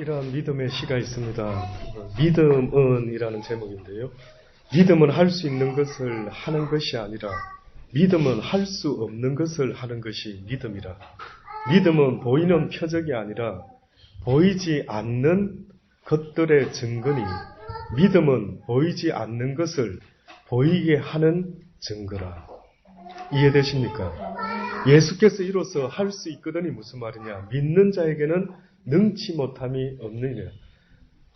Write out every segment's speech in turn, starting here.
이러한 믿음의 시가 있습니다. 믿음은이라는 제목인데요. 믿음은 할 수 있는 것을 하는 것이 아니라 믿음은 할 수 없는 것을 하는 것이 믿음이라. 믿음은 보이는 표적이 아니라 보이지 않는 것들의 증거니 믿음은 보이지 않는 것을 보이게 하는 증거라. 이해되십니까? 예수께서 이로써 할 수 있거든이 무슨 말이냐? 믿는 자에게는 능치 못함이 없느니라.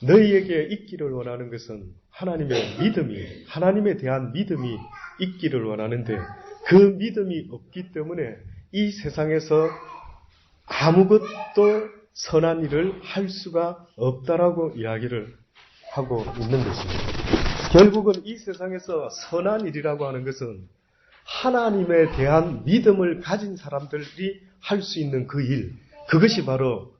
너희에게 있기를 원하는 것은 하나님의 믿음이, 하나님에 대한 믿음이 있기를 원하는데 그 믿음이 없기 때문에 이 세상에서 아무것도 선한 일을 할 수가 없다라고 이야기를 하고 있는 것입니다. 결국은 이 세상에서 선한 일이라고 하는 것은 하나님에 대한 믿음을 가진 사람들이 할 수 있는 그 일, 그것이 바로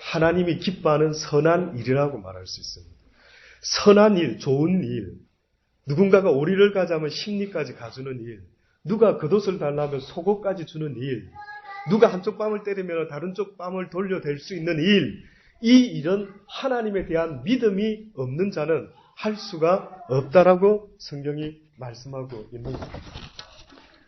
하나님이 기뻐하는 선한 일이라고 말할 수 있습니다. 선한 일, 좋은 일, 누군가가 오리를 가자면 심리까지 가주는 일, 누가 겉옷을 달라면 속옷까지 주는 일, 누가 한쪽 뺨을 때리면 다른 쪽 뺨을 돌려댈 수 있는 일, 이 일은 하나님에 대한 믿음이 없는 자는 할 수가 없다라고 성경이 말씀하고 있는 겁니다.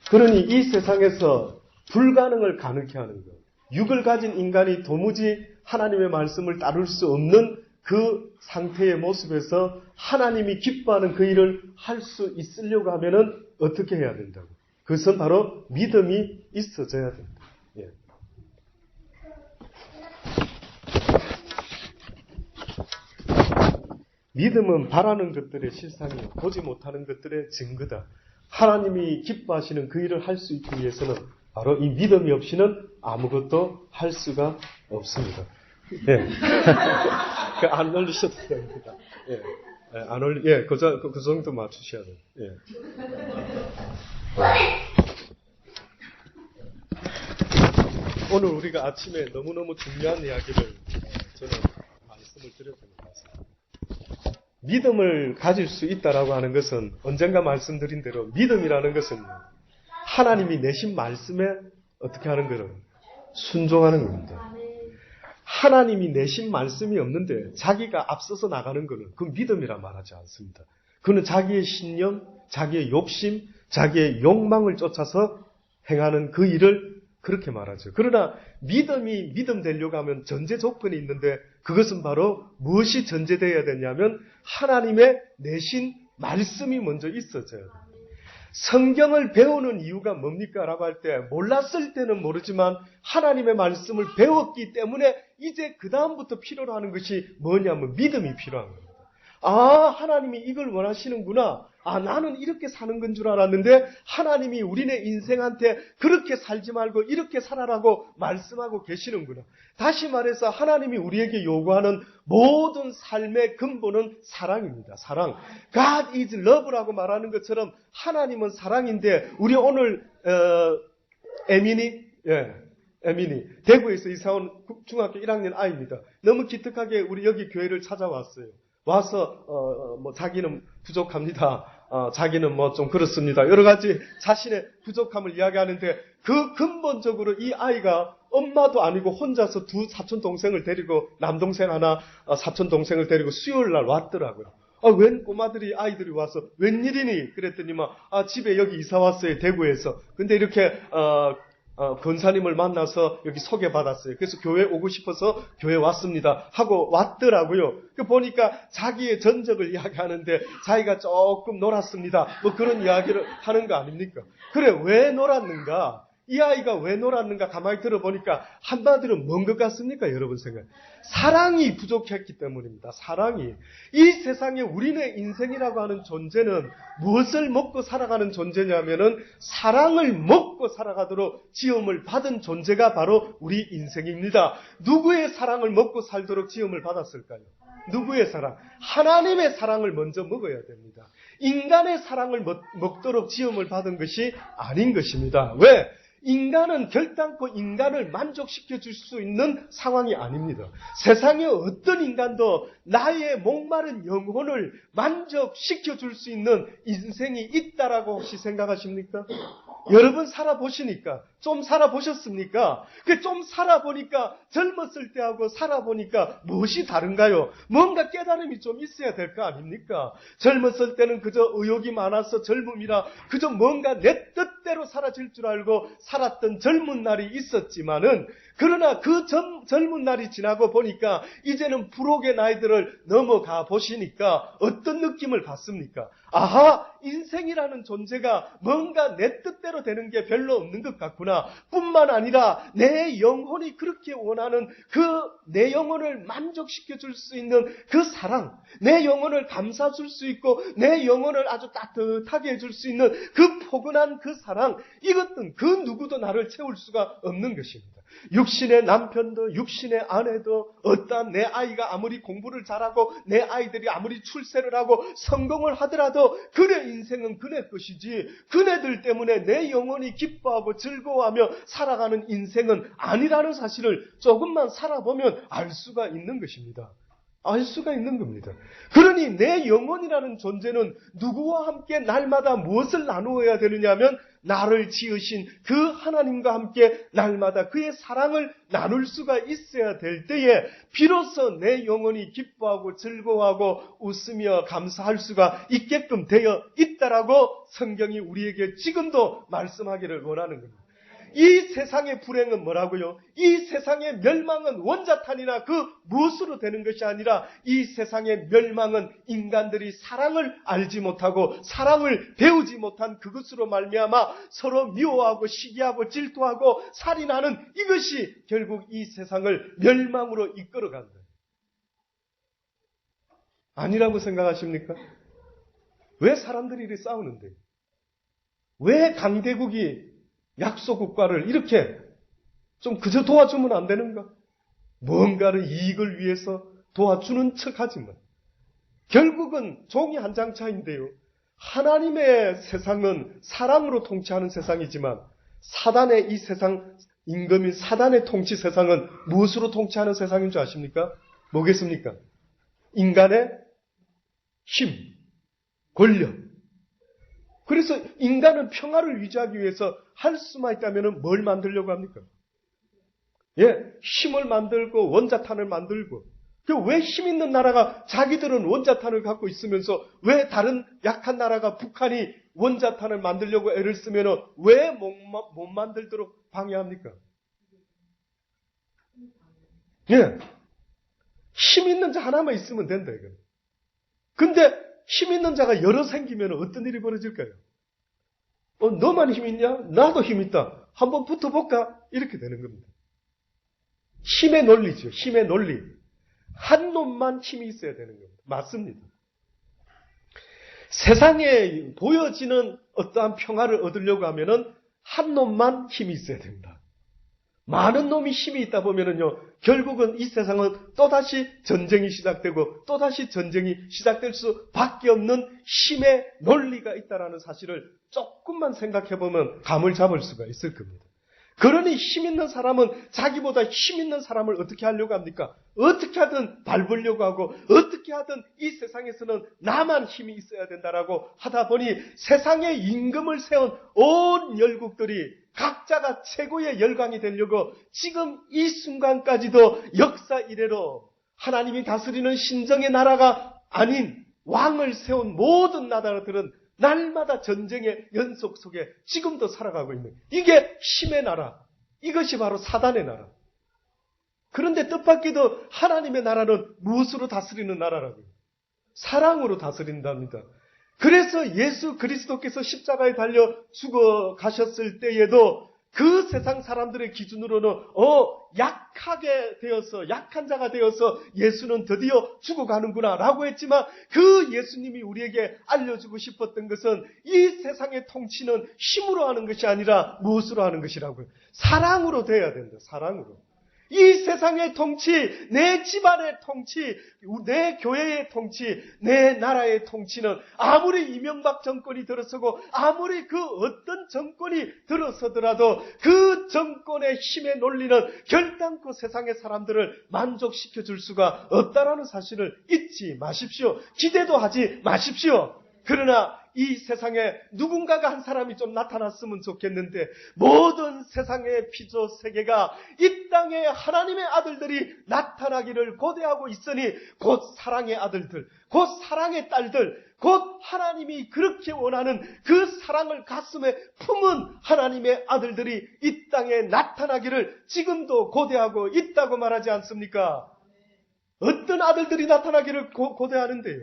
그러니 이 세상에서 불가능을 가능케 하는 것, 육을 가진 인간이 도무지 하나님의 말씀을 따를 수 없는 그 상태의 모습에서 하나님이 기뻐하는 그 일을 할 수 있으려고 하면은 어떻게 해야 된다고? 그것은 바로 믿음이 있어져야 된다. 예. 믿음은 바라는 것들의 실상이요, 보지 못하는 것들의 증거다. 하나님이 기뻐하시는 그 일을 할 수 있기 위해서는 바로 이 믿음이 없이는 아무것도 할 수가 없습니다. 예. 안 올리셔도 됩니다. 예. 안 올리, 예, 그 정도 맞추셔야 돼요. 예. 오늘 우리가 아침에 너무너무 중요한 이야기를 저는 말씀을 드렸던 것 같습니다. 믿음을 가질 수 있다라고 하는 것은 언젠가 말씀드린 대로 믿음이라는 것은 하나님이 내신 말씀에 어떻게 하는 거예요? 순종하는 겁니다. 하나님이 내신 말씀이 없는데 자기가 앞서서 나가는 것은 그 믿음이라 말하지 않습니다. 그는 자기의 신념, 자기의 욕심, 자기의 욕망을 쫓아서 행하는 그 일을 그렇게 말하죠. 그러나 믿음이 믿음 되려고 하면 전제 조건이 있는데 그것은 바로 무엇이 전제되어야 되냐면 하나님의 내신 말씀이 먼저 있어져야 됩니다. 성경을 배우는 이유가 뭡니까? 라고 할 때 몰랐을 때는 모르지만 하나님의 말씀을 배웠기 때문에 이제 그 다음부터 필요로 하는 것이 뭐냐면 믿음이 필요한 겁니다. 아, 하나님이 이걸 원하시는구나. 아, 나는 이렇게 사는 건 줄 알았는데 하나님이 우리네 인생한테 그렇게 살지 말고 이렇게 살아라고 말씀하고 계시는구나. 다시 말해서 하나님이 우리에게 요구하는 모든 삶의 근본은 사랑입니다. 사랑. God is love라고 말하는 것처럼 하나님은 사랑인데 우리 오늘 에민이 대구에서 이사온 중학교 1학년 아이입니다. 너무 기특하게 우리 여기 교회를 찾아왔어요. 와서 자기는 부족합니다. 자기는 좀 그렇습니다. 여러 가지 자신의 부족함을 이야기하는데 그 근본적으로 이 아이가 엄마도 아니고 혼자서 두 사촌 동생을 데리고 남동생 하나 사촌 동생을 데리고 수요일 날 왔더라고요. 웬 꼬마들이 아이들이 와서 웬일이니? 그랬더니만 집에 여기 이사 왔어요. 대구에서. 근데 이렇게 권사님을 만나서 여기 소개받았어요. 그래서 교회 오고 싶어서 교회 왔습니다. 하고 왔더라고요. 보니까 자기의 전적을 이야기하는데 자기가 조금 놀았습니다. 그런 이야기를 하는 거 아닙니까? 그래, 왜 놀았는가? 이 아이가 왜 놀았는가 가만히 들어보니까 한마디로 뭔 것 같습니까? 여러분 생각. 사랑이 부족했기 때문입니다. 사랑이. 이 세상에 우리네 인생이라고 하는 존재는 무엇을 먹고 살아가는 존재냐면은 사랑을 먹고 살아가도록 지음을 받은 존재가 바로 우리 인생입니다. 누구의 사랑을 먹고 살도록 지음을 받았을까요? 누구의 사랑? 하나님의 사랑을 먼저 먹어야 됩니다. 인간의 사랑을 먹도록 지음을 받은 것이 아닌 것입니다. 왜? 인간은 결단코 인간을 만족시켜 줄 수 있는 상황이 아닙니다. 세상의 어떤 인간도 나의 목마른 영혼을 만족시켜 줄 수 있는 인생이 있다라고 혹시 생각하십니까? 여러분 살아보시니까 좀 살아보셨습니까? 좀 살아보니까 젊었을 때하고 살아보니까 무엇이 다른가요? 뭔가 깨달음이 좀 있어야 될 거 아닙니까? 젊었을 때는 그저 의욕이 많아서 젊음이라 그저 뭔가 내 뜻대로 살아질 줄 알고 살았던 젊은 날이 있었지만은 그러나 그 젊은 날이 지나고 보니까 이제는 불혹의 나이들을 넘어가 보시니까 어떤 느낌을 받습니까? 아하, 인생이라는 존재가 뭔가 내 뜻대로 되는 게 별로 없는 것 같구나. 뿐만 아니라 내 영혼이 그렇게 원하는 내 영혼을 만족시켜 줄 수 있는 그 사랑, 내 영혼을 감싸 줄 수 있고 내 영혼을 아주 따뜻하게 해줄 수 있는 그 포근한 그 사랑, 이것은 그 누구도 나를 채울 수가 없는 것입니다. 육신의 남편도 육신의 아내도 어떠한 내 아이가 아무리 공부를 잘하고 내 아이들이 아무리 출세를 하고 성공을 하더라도 그네 인생은 그네 것이지 그네들 때문에 내 영혼이 기뻐하고 즐거워하며 살아가는 인생은 아니라는 사실을 조금만 살아보면 알 수가 있는 것입니다. 알 수가 있는 겁니다. 그러니 내 영혼이라는 존재는 누구와 함께 날마다 무엇을 나누어야 되느냐 하면 나를 지으신 그 하나님과 함께 날마다 그의 사랑을 나눌 수가 있어야 될 때에 비로소 내 영혼이 기뻐하고 즐거워하고 웃으며 감사할 수가 있게끔 되어 있다라고 성경이 우리에게 지금도 말씀하기를 원하는 겁니다. 이 세상의 불행은 뭐라고요? 이 세상의 멸망은 원자탄이나 그 무엇으로 되는 것이 아니라 이 세상의 멸망은 인간들이 사랑을 알지 못하고 사랑을 배우지 못한 그것으로 말미암아 서로 미워하고 시기하고 질투하고 살인하는 이것이 결국 이 세상을 멸망으로 이끌어간다. 아니라고 생각하십니까? 왜 사람들이 이렇게 싸우는데? 왜 강대국이 약소국가를 이렇게 좀 그저 도와주면 안 되는가? 뭔가를 이익을 위해서 도와주는 척하지만 결국은 종이 한 장 차인데요. 하나님의 세상은 사랑으로 통치하는 세상이지만 사단의 이 세상, 임금인 사단의 통치 세상은 무엇으로 통치하는 세상인 줄 아십니까? 뭐겠습니까? 인간의 힘, 권력. 그래서 인간은 평화를 유지하기 위해서 할 수만 있다면 뭘 만들려고 합니까? 힘을 만들고 원자탄을 만들고. 왜 힘 있는 나라가 자기들은 원자탄을 갖고 있으면서 왜 다른 약한 나라가 북한이 원자탄을 만들려고 애를 쓰면 왜 못 만들도록 방해합니까? 힘 있는 자 하나만 있으면 된다 이거. 근데 힘 있는 자가 여러 생기면 어떤 일이 벌어질까요? 너만 힘 있냐? 나도 힘 있다. 한번 붙어볼까? 이렇게 되는 겁니다. 힘의 논리죠. 힘의 논리. 한 놈만 힘이 있어야 되는 겁니다. 맞습니다. 세상에 보여지는 어떠한 평화를 얻으려고 하면은 한 놈만 힘이 있어야 됩니다. 많은 놈이 힘이 있다 보면은요, 결국은 이 세상은 또다시 전쟁이 시작되고 또다시 전쟁이 시작될 수밖에 없는 힘의 논리가 있다라는 사실을 조금만 생각해보면 감을 잡을 수가 있을 겁니다. 그러니 힘 있는 사람은 자기보다 힘 있는 사람을 어떻게 하려고 합니까? 어떻게 하든 밟으려고 하고 어떻게 하든 이 세상에서는 나만 힘이 있어야 된다라고 하다 보니 세상에 임금을 세운 온 열국들이 각자가 최고의 열강이 되려고 지금 이 순간까지도 역사 이래로 하나님이 다스리는 신정의 나라가 아닌 왕을 세운 모든 나라들은 날마다 전쟁의 연속 속에 지금도 살아가고 있는 이게 힘의 나라. 이것이 바로 사단의 나라. 그런데 뜻밖에도 하나님의 나라는 무엇으로 다스리는 나라라고요? 사랑으로 다스린답니다. 그래서 예수 그리스도께서 십자가에 달려 죽어 가셨을 때에도 그 세상 사람들의 기준으로는 약하게 되어서 약한 자가 되어서 예수는 드디어 죽어가는구나 라고 했지만 그 예수님이 우리에게 알려주고 싶었던 것은 이 세상의 통치는 힘으로 하는 것이 아니라 무엇으로 하는 것이라고요. 사랑으로 돼야 된다. 사랑으로. 이 세상의 통치, 내 집안의 통치, 내 교회의 통치, 내 나라의 통치는 아무리 이명박 정권이 들어서고 아무리 그 어떤 정권이 들어서더라도 그 정권의 힘의 논리는 결단코 세상의 사람들을 만족시켜 줄 수가 없다라는 사실을 잊지 마십시오. 기대도 하지 마십시오. 그러나 이 세상에 누군가가 한 사람이 좀 나타났으면 좋겠는데 모든 세상의 피조 세계가 이 땅에 하나님의 아들들이 나타나기를 고대하고 있으니 곧 사랑의 아들들, 곧 사랑의 딸들, 곧 하나님이 그렇게 원하는 그 사랑을 가슴에 품은 하나님의 아들들이 이 땅에 나타나기를 지금도 고대하고 있다고 말하지 않습니까? 어떤 아들들이 나타나기를 고대하는데요.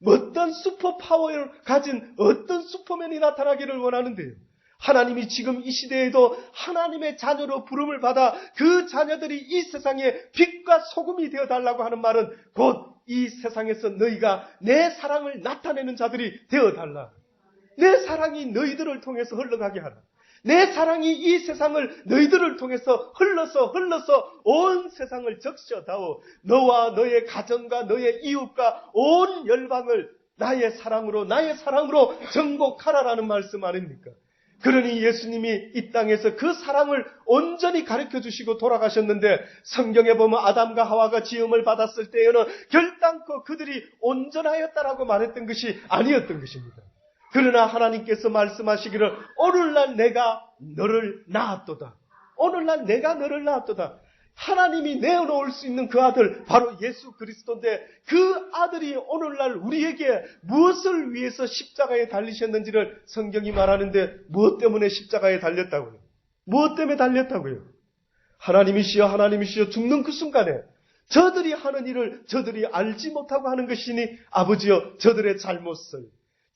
어떤 슈퍼파워를 가진 어떤 슈퍼맨이 나타나기를 원하는데요. 하나님이 지금 이 시대에도 하나님의 자녀로 부름을 받아 그 자녀들이 이 세상에 빛과 소금이 되어달라고 하는 말은 곧 이 세상에서 너희가 내 사랑을 나타내는 자들이 되어달라. 내 사랑이 너희들을 통해서 흘러가게 하라. 내 사랑이 이 세상을 너희들을 통해서 흘러서 온 세상을 적셔다오. 너와 너의 가정과 너의 이웃과 온 열방을 나의 사랑으로 정복하라라는 말씀 아닙니까? 그러니 예수님이 이 땅에서 그 사랑을 온전히 가르쳐 주시고 돌아가셨는데 성경에 보면 아담과 하와가 지음을 받았을 때에는 결단코 그들이 온전하였다라고 말했던 것이 아니었던 것입니다. 그러나 하나님께서 말씀하시기를 오늘날 내가 너를 낳았도다. 오늘날 내가 너를 낳았도다. 하나님이 내어놓을 수 있는 그 아들 바로 예수 그리스도인데 그 아들이 오늘날 우리에게 무엇을 위해서 십자가에 달리셨는지를 성경이 말하는데 무엇 때문에 십자가에 달렸다고요? 무엇 때문에 달렸다고요? 하나님이시여 죽는 그 순간에 저들이 하는 일을 저들이 알지 못하고 하는 것이니 아버지여 저들의 잘못을,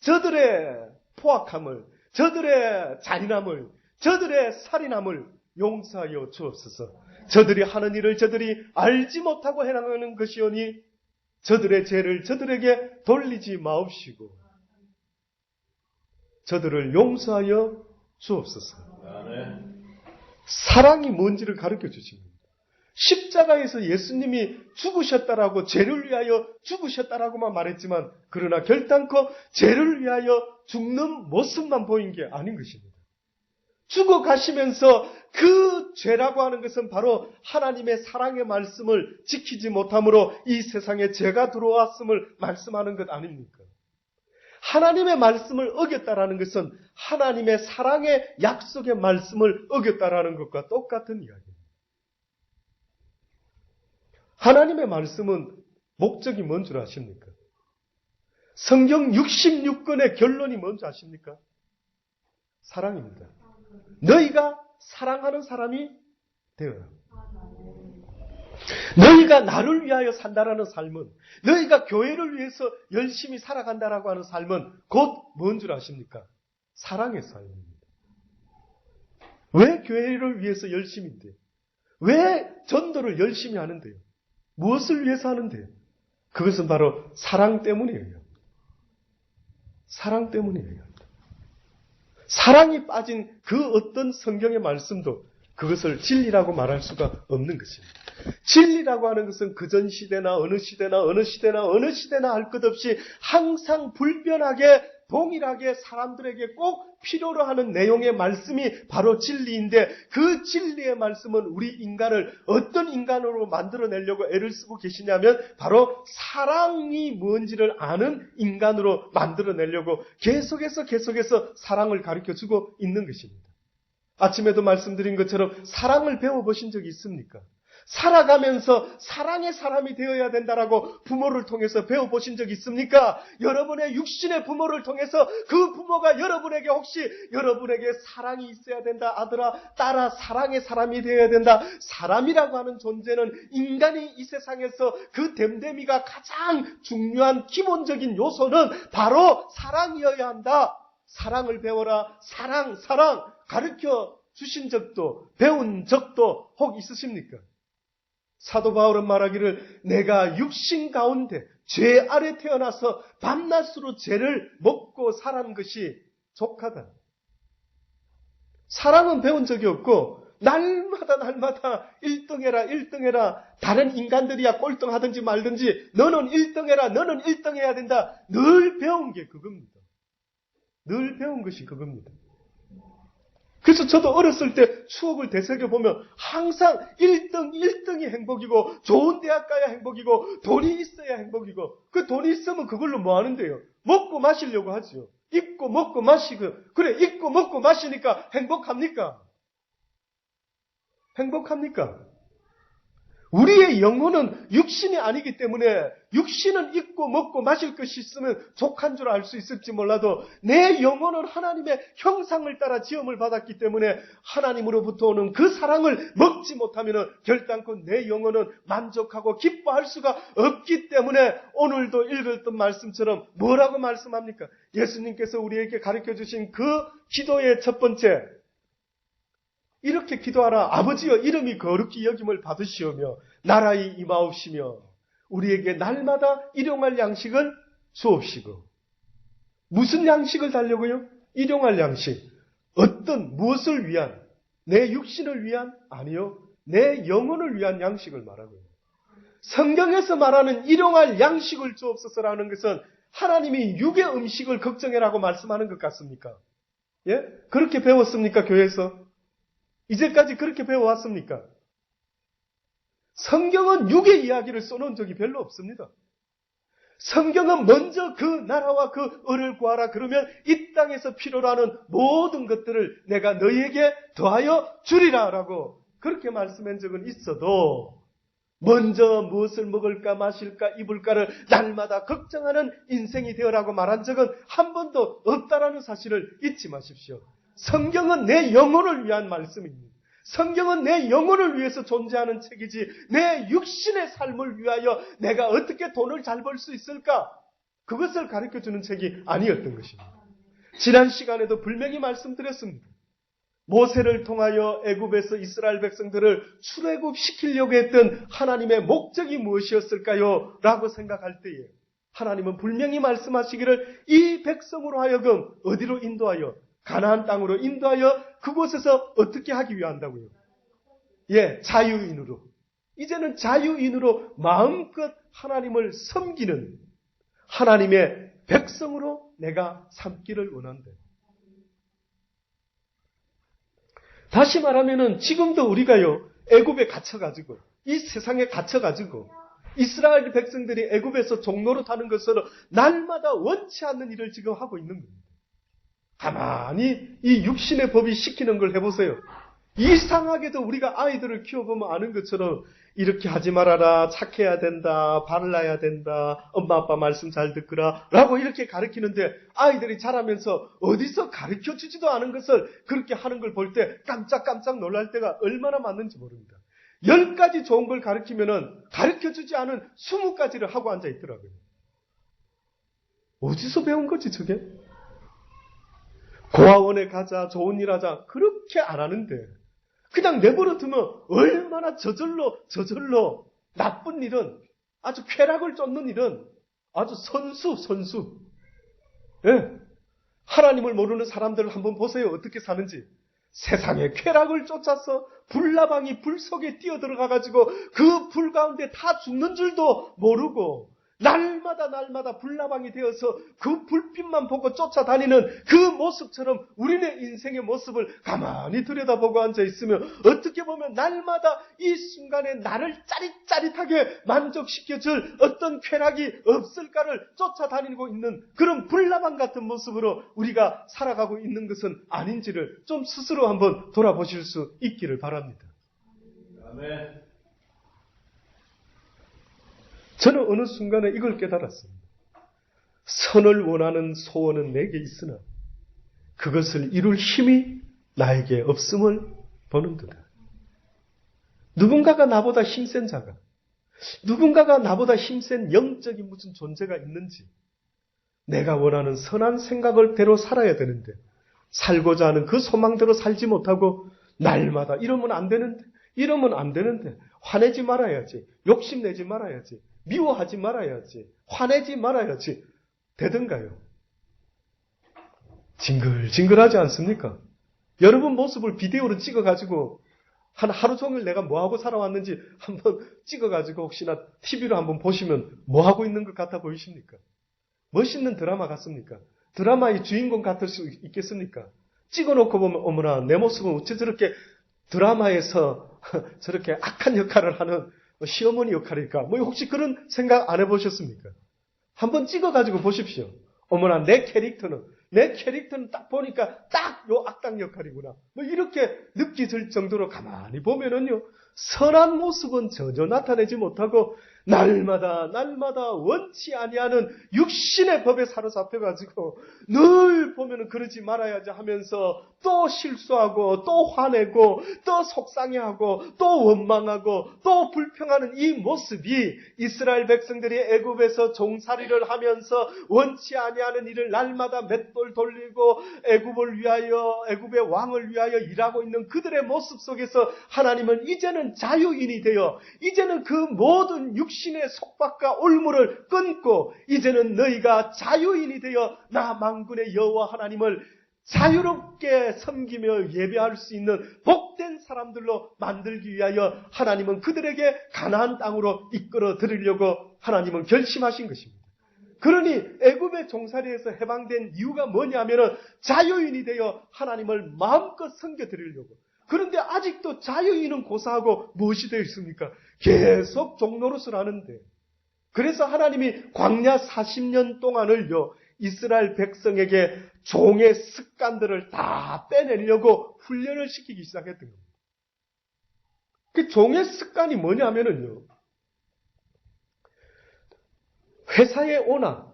저들의 포악함을, 저들의 잔인함을, 저들의 살인함을 용서하여 주옵소서. 저들이 하는 일을 저들이 알지 못하고 행하는 것이오니 저들의 죄를 저들에게 돌리지 마옵시고 저들을 용서하여 주옵소서. 사랑이 뭔지를 가르쳐 주십니다. 십자가에서 예수님이 죽으셨다라고 죄를 위하여 죽으셨다라고만 말했지만 그러나 결단코 죄를 위하여 죽는 모습만 보인 게 아닌 것입니다. 죽어가시면서 그 죄라고 하는 것은 바로 하나님의 사랑의 말씀을 지키지 못함으로 이 세상에 죄가 들어왔음을 말씀하는 것 아닙니까? 하나님의 말씀을 어겼다라는 것은 하나님의 사랑의 약속의 말씀을 어겼다라는 것과 똑같은 이야기입니다. 하나님의 말씀은 목적이 뭔 줄 아십니까? 성경 66권의 결론이 뭔지 아십니까? 사랑입니다. 너희가 사랑하는 사람이 되어라. 너희가 나를 위하여 산다라는 삶은, 너희가 교회를 위해서 열심히 살아간다라고 하는 삶은 곧 뭔 줄 아십니까? 사랑의 삶입니다. 왜 교회를 위해서 열심히인데요? 왜 전도를 열심히 하는데요? 무엇을 위해서 하는데요? 그것은 바로 사랑 때문이에요. 사랑 때문이에요. 사랑이 빠진 그 어떤 성경의 말씀도 그것을 진리라고 말할 수가 없는 것입니다. 진리라고 하는 것은 그전 시대나 어느 시대나 할 것 없이 항상 불변하게 동일하게 사람들에게 꼭 필요로 하는 내용의 말씀이 바로 진리인데 그 진리의 말씀은 우리 인간을 어떤 인간으로 만들어내려고 애를 쓰고 계시냐면 바로 사랑이 뭔지를 아는 인간으로 만들어내려고 계속해서 사랑을 가르쳐주고 있는 것입니다. 아침에도 말씀드린 것처럼 사랑을 배워보신 적이 있습니까? 살아가면서 사랑의 사람이 되어야 된다라고 부모를 통해서 배워보신 적 있습니까? 여러분의 육신의 부모를 통해서 그 부모가 여러분에게 혹시 여러분에게 사랑이 있어야 된다. 아들아, 딸아, 사랑의 사람이 되어야 된다. 사람이라고 하는 존재는 인간이 이 세상에서 그 됨됨이가 가장 중요한 기본적인 요소는 바로 사랑이어야 한다. 사랑을 배워라. 사랑 가르쳐 주신 적도 배운 적도 혹 있으십니까? 사도 바울은 말하기를 내가 육신 가운데 죄 아래 태어나서 밤낮으로 죄를 먹고 살은 것이 족하다. 사랑은 배운 적이 없고 날마다 1등해라. 다른 인간들이야 꼴등하든지 말든지 너는 1등 해야 된다. 늘 배운 게 그겁니다. 늘 배운 것이 그겁니다. 그래서 저도 어렸을 때 추억을 되새겨보면 항상 1등이 행복이고 좋은 대학 가야 행복이고 돈이 있어야 행복이고 그 돈이 있으면 그걸로 뭐 하는데요? 먹고 마시려고 하죠. 입고 먹고 마시고, 그래, 입고 먹고 마시니까 행복합니까? 행복합니까? 우리의 영혼은 육신이 아니기 때문에 육신은 입고 먹고 마실 것이 있으면 족한 줄 알 수 있을지 몰라도 내 영혼은 하나님의 형상을 따라 지음을 받았기 때문에 하나님으로부터 오는 그 사랑을 먹지 못하면 결단코 내 영혼은 만족하고 기뻐할 수가 없기 때문에 오늘도 읽었던 말씀처럼 뭐라고 말씀합니까? 예수님께서 우리에게 가르쳐 주신 그 기도의 첫 번째, 이렇게 기도하라. 아버지여, 이름이 거룩히 여김을 받으시오며 나라의 임하옵시며 우리에게 날마다 일용할 양식을 주옵시고. 무슨 양식을 달려고요? 일용할 양식. 어떤 무엇을 위한? 내 육신을 위한? 아니요. 내 영혼을 위한 양식을 말하고요. 성경에서 말하는 일용할 양식을 주옵소서라는 것은 하나님이 육의 음식을 걱정해라고 말씀하는 것 같습니까? 예? 그렇게 배웠습니까? 교회에서? 이제까지 그렇게 배워왔습니까? 성경은 육의 이야기를 써놓은 적이 별로 없습니다. 성경은 먼저 그 나라와 그 의를 구하라. 그러면 이 땅에서 필요로 하는 모든 것들을 내가 너희에게 더하여 주리라 라고 그렇게 말씀한 적은 있어도 먼저 무엇을 먹을까 마실까 입을까를 날마다 걱정하는 인생이 되어라고 말한 적은 한 번도 없다라는 사실을 잊지 마십시오. 성경은 내 영혼을 위한 말씀입니다. 성경은 내 영혼을 위해서 존재하는 책이지 내 육신의 삶을 위하여 내가 어떻게 돈을 잘 벌 수 있을까? 그것을 가르쳐주는 책이 아니었던 것입니다. 지난 시간에도 분명히 말씀드렸습니다. 모세를 통하여 애굽에서 이스라엘 백성들을 출애굽시키려고 했던 하나님의 목적이 무엇이었을까요? 라고 생각할 때에 하나님은 분명히 말씀하시기를 이 백성으로 하여금 어디로 인도하여? 가나안 땅으로 인도하여 그곳에서 어떻게 하기 위한다고요? 예, 자유인으로. 이제는 자유인으로 마음껏 하나님을 섬기는 하나님의 백성으로 내가 삼기를 원한다. 다시 말하면은 지금도 우리가요, 애굽에 갇혀가지고, 이 세상에 갇혀가지고, 이스라엘 백성들이 애굽에서 종로로 타는 것으로 날마다 원치 않는 일을 지금 하고 있는 겁니다. 가만히 이 육신의 법이 시키는 걸 해보세요. 이상하게도 우리가 아이들을 키워보면 아는 것처럼 이렇게 하지 말아라, 착해야 된다, 발라야 된다, 엄마 아빠 말씀 잘 듣거라 라고 이렇게 가르치는데 아이들이 자라면서 어디서 가르쳐주지도 않은 것을 그렇게 하는 걸 볼 때 깜짝깜짝 놀랄 때가 얼마나 많은지 모릅니다. 10가지 좋은 걸 가르치면은 가르쳐주지 않은 20가지를 하고 앉아 있더라고요. 어디서 배운 거지 저게? 고아원에 가자, 좋은 일 하자, 그렇게 안 하는데 그냥 내버려 두면 얼마나 저절로 나쁜 일은, 아주 쾌락을 쫓는 일은 아주 선수. 예. 하나님을 모르는 사람들을 한번 보세요. 어떻게 사는지. 세상의 쾌락을 쫓아서 불나방이 불 속에 뛰어들어가가지고 그 불 가운데 다 죽는 줄도 모르고 날마다 불나방이 되어서 그 불빛만 보고 쫓아다니는 그 모습처럼 우리네 인생의 모습을 가만히 들여다보고 앉아있으면 어떻게 보면 날마다 이 순간에 나를 짜릿짜릿하게 만족시켜줄 어떤 쾌락이 없을까를 쫓아다니고 있는 그런 불나방 같은 모습으로 우리가 살아가고 있는 것은 아닌지를 좀 스스로 한번 돌아보실 수 있기를 바랍니다. 아멘. 저는 어느 순간에 이걸 깨달았습니다. 선을 원하는 소원은 내게 있으나 그것을 이룰 힘이 나에게 없음을 보는도다. 누군가가 나보다 힘센 자가, 누군가가 나보다 힘센 영적인 무슨 존재가 있는지 내가 원하는 선한 생각을 대로 살아야 되는데 살고자 하는 그 소망대로 살지 못하고 날마다 이러면 안 되는데 화내지 말아야지, 욕심내지 말아야지, 미워하지 말아야지, 화내지 말아야지 되던가요? 징글징글하지 않습니까? 여러분 모습을 비디오로 찍어가지고 한 하루 종일 내가 뭐하고 살아왔는지 한번 찍어가지고 혹시나 TV로 한번 보시면 뭐하고 있는 것 같아 보이십니까? 멋있는 드라마 같습니까? 드라마의 주인공 같을 수 있겠습니까? 찍어놓고 보면 어머나 내 모습은 어째 저렇게 드라마에서 저렇게 악한 역할을 하는 시어머니 역할일까? 뭐 혹시 그런 생각 안 해보셨습니까? 한번 찍어가지고 보십시오. 어머나 내 캐릭터는 내 캐릭터는 딱 보니까 딱 요 악당 역할이구나. 뭐 이렇게 느껴질 정도로 가만히 보면은요, 선한 모습은 전혀 나타내지 못하고 날마다 원치 아니하는 육신의 법에 사로잡혀가지고 늘 보면은 그러지 말아야지 하면서 또 실수하고 또 화내고 또 속상해하고 또 원망하고 또 불평하는 이 모습이 이스라엘 백성들이 애굽에서 종살이를 하면서 원치 아니하는 일을 날마다 맷돌 돌리고 애굽의 왕을 위하여 일하고 있는 그들의 모습 속에서 하나님은 이제는 자유인이 되어 이제는 그 모든 육신의 속박과 올무를 끊고 이제는 너희가 자유인이 되어 나 만군의 여호와 하나님을 자유롭게 섬기며 예배할 수 있는 복된 사람들로 만들기 위하여 하나님은 그들에게 가나안 땅으로 이끌어 들으려고 하나님은 결심하신 것입니다. 그러니 애굽의 종살이에서 해방된 이유가 뭐냐면은 자유인이 되어 하나님을 마음껏 섬겨드리려고. 그런데 아직도 자유인은 고사하고 무엇이 되어 있습니까? 계속 종노릇을 하는데. 그래서 하나님이 광야 40년 동안을요, 이스라엘 백성에게 종의 습관들을 다 빼내려고 훈련을 시키기 시작했던 겁니다. 그 종의 습관이 뭐냐면은요, 회사에 오나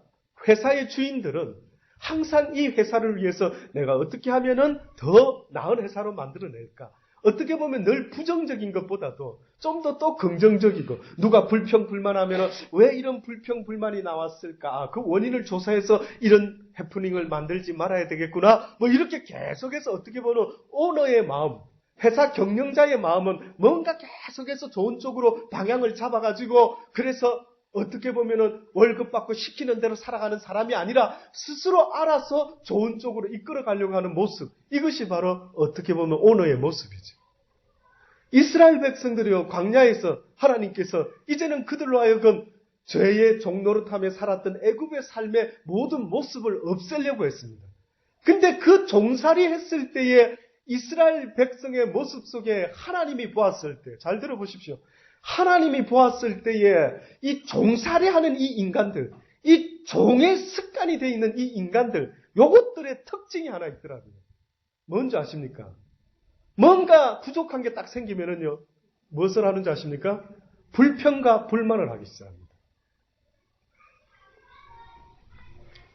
회사의 주인들은 항상 이 회사를 위해서 내가 어떻게 하면은 더 나은 회사로 만들어낼까? 어떻게 보면 늘 부정적인 것보다도 좀 더 또 긍정적이고, 누가 불평불만하면 왜 이런 불평불만이 나왔을까? 그 원인을 조사해서 이런 해프닝을 만들지 말아야 되겠구나. 뭐 이렇게 계속해서 어떻게 보면 오너의 마음, 회사 경영자의 마음은 뭔가 계속해서 좋은 쪽으로 방향을 잡아가지고, 그래서 어떻게 보면은 월급 받고 시키는 대로 살아가는 사람이 아니라 스스로 알아서 좋은 쪽으로 이끌어 가려고 하는 모습. 이것이 바로 어떻게 보면 오너의 모습이죠. 이스라엘 백성들이요, 광야에서 하나님께서 이제는 그들로 하여금 죄의 종노릇하며 살았던 애굽의 삶의 모든 모습을 없애려고 했습니다. 근데 그 종살이 했을 때에 이스라엘 백성의 모습 속에 하나님이 보았을 때, 잘 들어보십시오. 하나님이 보았을 때에 이 종살이하는 이 인간들, 이 종의 습관이 되어 있는 이 인간들, 요것들의 특징이 하나 있더라고요. 뭔지 아십니까? 뭔가 부족한 게 딱 생기면은요, 무엇을 하는지 아십니까? 불평과 불만을 하기 시작합니다.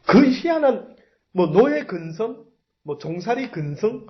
그 희한한 노예 근성, 종살이 근성,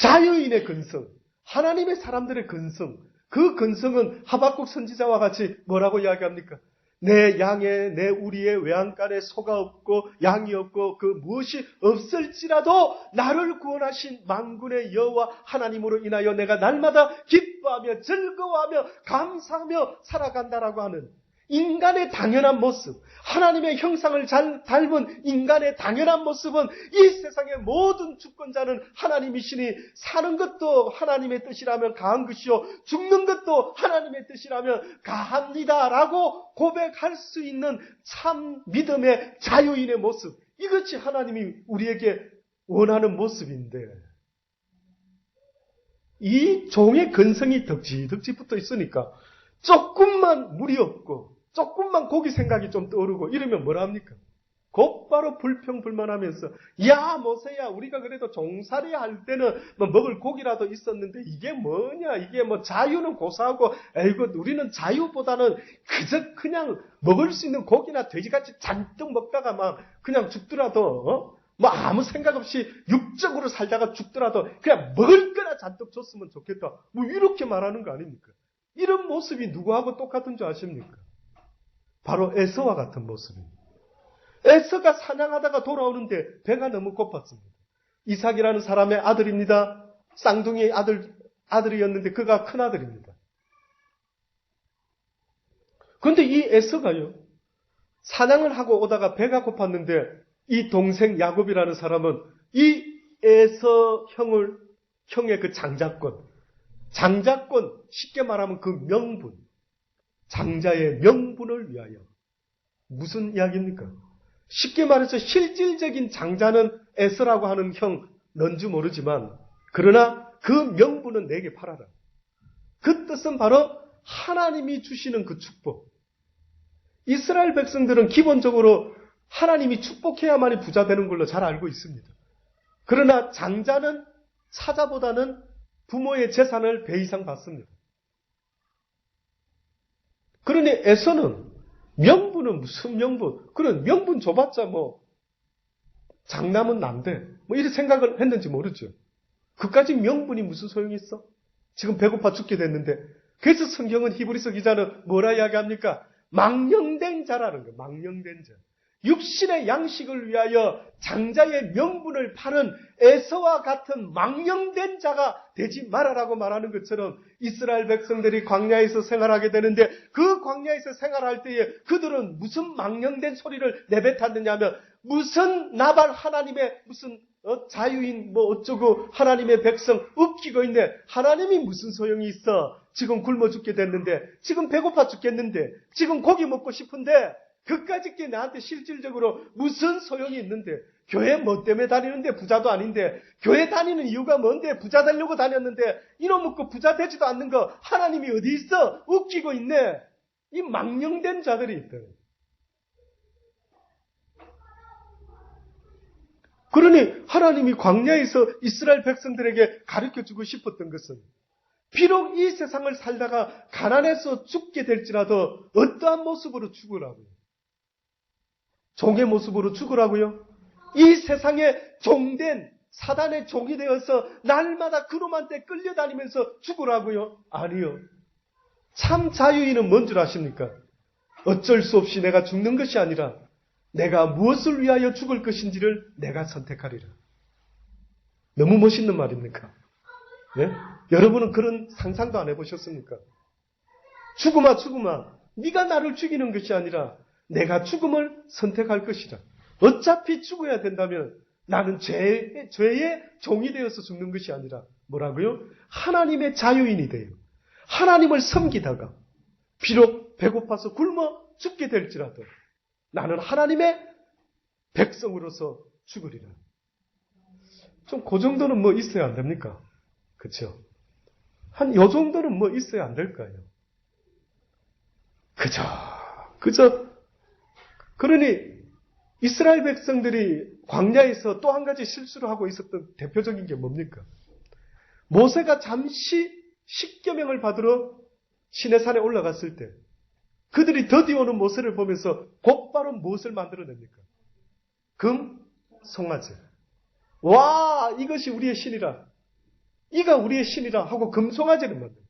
자유인의 근성, 하나님의 사람들의 근성, 그 근성은 하박국 선지자와 같이 뭐라고 이야기합니까? 내 양에 내 우리의 외양간에 소가 없고 양이 없고 그 무엇이 없을지라도 나를 구원하신 만군의 여호와 하나님으로 인하여 내가 날마다 기뻐하며 즐거워하며 감사하며 살아간다라고 하는 인간의 당연한 모습, 하나님의 형상을 닮은 인간의 당연한 모습은 이 세상의 모든 주권자는 하나님이시니 사는 것도 하나님의 뜻이라면 가한 것이요 죽는 것도 하나님의 뜻이라면 가합니다라고 고백할 수 있는 참 믿음의 자유인의 모습, 이것이 하나님이 우리에게 원하는 모습인데, 이 종의 근성이 덕지덕지 붙어 있으니까 조금만 물이 없고 조금만 고기 생각이 좀 떠오르고 이러면 뭐라 합니까? 곧바로 불평불만하면서, 야 모세야, 우리가 그래도 종살이 할 때는 먹을 고기라도 있었는데 이게 뭐냐, 이게 자유는 고사하고, 에이고 우리는 자유보다는 그저 그냥 먹을 수 있는 고기나 돼지같이 잔뜩 먹다가 막 그냥 죽더라도 아무 생각 없이 육적으로 살다가 죽더라도 그냥 먹을 거나 잔뜩 줬으면 좋겠다, 이렇게 말하는 거 아닙니까? 이런 모습이 누구하고 똑같은 줄 아십니까? 바로 에서와 같은 모습입니다. 에서가 사냥하다가 돌아오는데 배가 너무 고팠습니다. 이삭이라는 사람의 아들입니다. 쌍둥이 아들이었는데 그가 큰 아들입니다. 그런데 이 에서가요, 사냥을 하고 오다가 배가 고팠는데 이 동생 야곱이라는 사람은 이 에서 형의 그 장자권, 쉽게 말하면 그 명분, 장자의 명분을 위하여. 무슨 이야기입니까? 쉽게 말해서 실질적인 장자는 에서라고 하는 형, 넌지 모르지만, 그러나 그 명분은 내게 팔아라. 그 뜻은 바로 하나님이 주시는 그 축복. 이스라엘 백성들은 기본적으로 하나님이 축복해야만이 부자 되는 걸로 잘 알고 있습니다. 그러나 장자는 사자보다는 부모의 재산을 배 이상 받습니다. 그러니 에서는 명분은 무슨 명분? 그런 명분 줘봤자 뭐 장남은 난데 뭐 이런 생각을 했는지 모르죠. 그까지 명분이 무슨 소용이 있어? 지금 배고파 죽게 됐는데. 그래서 성경은 히브리서 기자는 뭐라 이야기합니까? 망령된 자라는 거예요. 망령된 자. 육신의 양식을 위하여 장자의 명분을 파는 에서와 같은 망령된 자가 되지 말아라고 말하는 것처럼 이스라엘 백성들이 광야에서 생활하게 되는데 그 광야에서 생활할 때에 그들은 무슨 망령된 소리를 내뱉었느냐 하면 무슨 나발 하나님의 무슨 자유인 뭐 어쩌고 하나님의 백성 웃기고 있네. 하나님이 무슨 소용이 있어. 지금 굶어 죽게 됐는데 지금 배고파 죽겠는데 지금 고기 먹고 싶은데 그까짓 게 나한테 실질적으로 무슨 소용이 있는데 교회 뭐 때문에 다니는데 부자도 아닌데 교회 다니는 이유가 뭔데 부자 되려고 다녔는데 이놈의 거 부자 되지도 않는 거 하나님이 어디 있어? 웃기고 있네. 이 망령된 자들이 있다. 그러니 하나님이 광야에서 이스라엘 백성들에게 가르쳐주고 싶었던 것은 비록 이 세상을 살다가 가난해서 죽게 될지라도 어떠한 모습으로 죽으라고요. 종의 모습으로 죽으라고요. 이 세상에 종된 사단의 종이 되어서 날마다 그놈한테 끌려다니면서 죽으라고요. 아니요. 참 자유인은 뭔 줄 아십니까? 어쩔 수 없이 내가 죽는 것이 아니라 내가 무엇을 위하여 죽을 것인지를 내가 선택하리라. 너무 멋있는 말입니까? 네? 여러분은 그런 상상도 안 해보셨습니까? 죽음아 죽음아 네가 나를 죽이는 것이 아니라 내가 죽음을 선택할 것이다. 어차피 죽어야 된다면 나는 죄의 종이 되어서 죽는 것이 아니라 뭐라고요? 하나님의 자유인이 돼요. 하나님을 섬기다가 비록 배고파서 굶어 죽게 될지라도 나는 하나님의 백성으로서 죽으리라. 좀 그 정도는 뭐 있어야 안 됩니까? 그렇죠? 한 요 정도는 뭐 있어야 안 될까요? 그저 그러니 이스라엘 백성들이 광야에서 또 한 가지 실수를 하고 있었던 대표적인 게 뭡니까? 모세가 잠시 십계명을 받으러 시내산에 올라갔을 때 그들이 더디 오는 모세를 보면서 곧바로 무엇을 만들어냅니까? 금, 송아지. 와, 이것이 우리의 신이라. 이가 우리의 신이라 하고 금송아지를 만듭니다.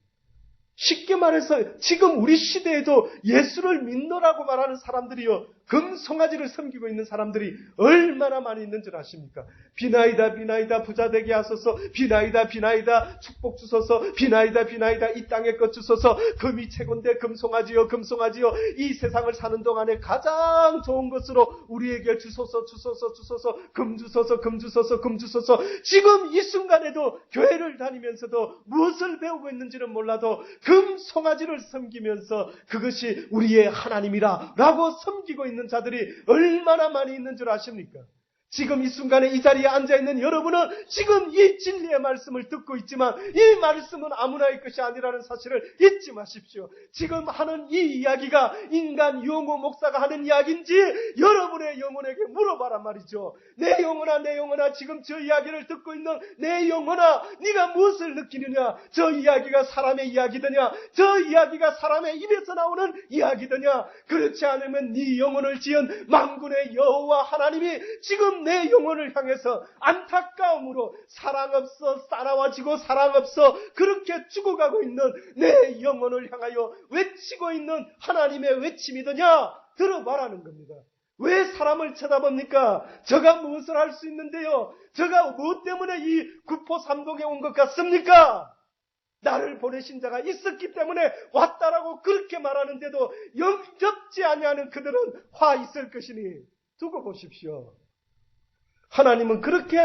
쉽게 말해서 지금 우리 시대에도 예수를 믿노라고 말하는 사람들이요. 금송아지를 섬기고 있는 사람들이 얼마나 많이 있는 줄 아십니까? 비나이다 비나이다 부자 되게 하소서. 비나이다 비나이다 축복 주소서. 비나이다 비나이다 이 땅의 것 주소서. 금이 최고인데 금송아지요 금송아지요. 이 세상을 사는 동안에 가장 좋은 것으로 우리에게 주소서 주소서 주소서. 금 주소서 금 주소서 금 주소서. 지금 이 순간에도 교회를 다니면서도 무엇을 배우고 있는지는 몰라도 금송아지를 섬기면서 그것이 우리의 하나님이라 라고 섬기고 있는 자들이 얼마나 많이 있는 줄 아십니까? 지금 이 순간에 이 자리에 앉아있는 여러분은 지금 이 진리의 말씀을 듣고 있지만 이 말씀은 아무나의 것이 아니라는 사실을 잊지 마십시오. 지금 하는 이 이야기가 인간 용호 목사가 하는 이야기인지 여러분의 영혼에게 물어봐란 말이죠. 내 영혼아 지금 저 이야기를 듣고 있는 내 영혼아 네가 무엇을 느끼느냐? 저 이야기가 사람의 이야기더냐? 저 이야기가 사람의 입에서 나오는 이야기더냐? 그렇지 않으면 네 영혼을 지은 만군의 여호와 하나님이 지금 내 영혼을 향해서 안타까움으로 사랑 없어 싸나워지고 사랑 없어 그렇게 죽어가고 있는 내 영혼을 향하여 외치고 있는 하나님의 외침이더냐? 들어봐라는 겁니다. 왜 사람을 쳐다봅니까? 저가 무엇을 할 수 있는데요? 저가 무엇 때문에 이 구포삼동에 온 것 같습니까? 나를 보내신 자가 있었기 때문에 왔다라고 그렇게 말하는데도 영접지 아니하는 그들은 화 있을 것이니 두고 보십시오. 하나님은 그렇게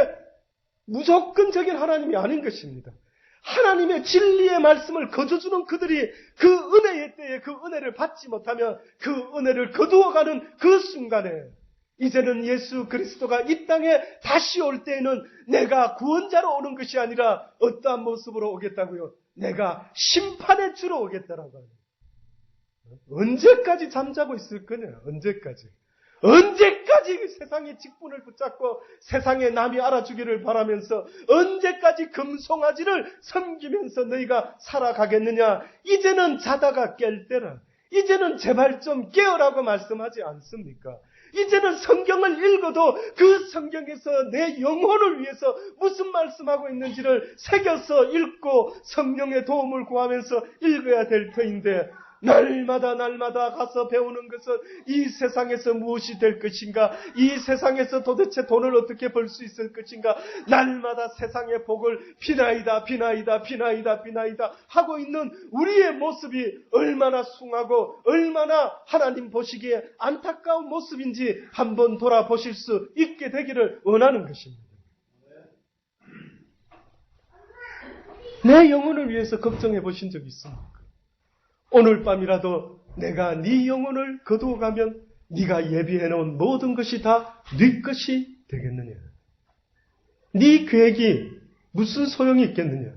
무조건적인 하나님이 아닌 것입니다. 하나님의 진리의 말씀을 거저주는 그들이 그 은혜의 때에 그 은혜를 받지 못하면 그 은혜를 거두어가는 그 순간에 이제는 예수 그리스도가 이 땅에 다시 올 때에는 내가 구원자로 오는 것이 아니라 어떠한 모습으로 오겠다고요? 내가 심판의 주로 오겠다라고 합니다. 언제까지 잠자고 있을 거냐? 언제까지? 언제까지 세상의 직분을 붙잡고 세상에 남이 알아주기를 바라면서 언제까지 금송아지를 섬기면서 너희가 살아가겠느냐? 이제는 자다가 깰 때라. 이제는 제발 좀 깨어라고 말씀하지 않습니까? 이제는 성경을 읽어도 그 성경에서 내 영혼을 위해서 무슨 말씀하고 있는지를 새겨서 읽고 성령의 도움을 구하면서 읽어야 될 터인데 날마다 가서 배우는 것은 이 세상에서 무엇이 될 것인가? 이 세상에서 도대체 돈을 어떻게 벌 수 있을 것인가? 날마다 세상의 복을 비나이다 하고 있는 우리의 모습이 얼마나 숭하고 얼마나 하나님 보시기에 안타까운 모습인지 한번 돌아보실 수 있게 되기를 원하는 것입니다. 내 영혼을 위해서 걱정해 보신 적 있습니까? 오늘 밤이라도 내가 네 영혼을 거두어가면 네가 예비해놓은 모든 것이 다 네 것이 되겠느냐? 네 계획이 무슨 소용이 있겠느냐?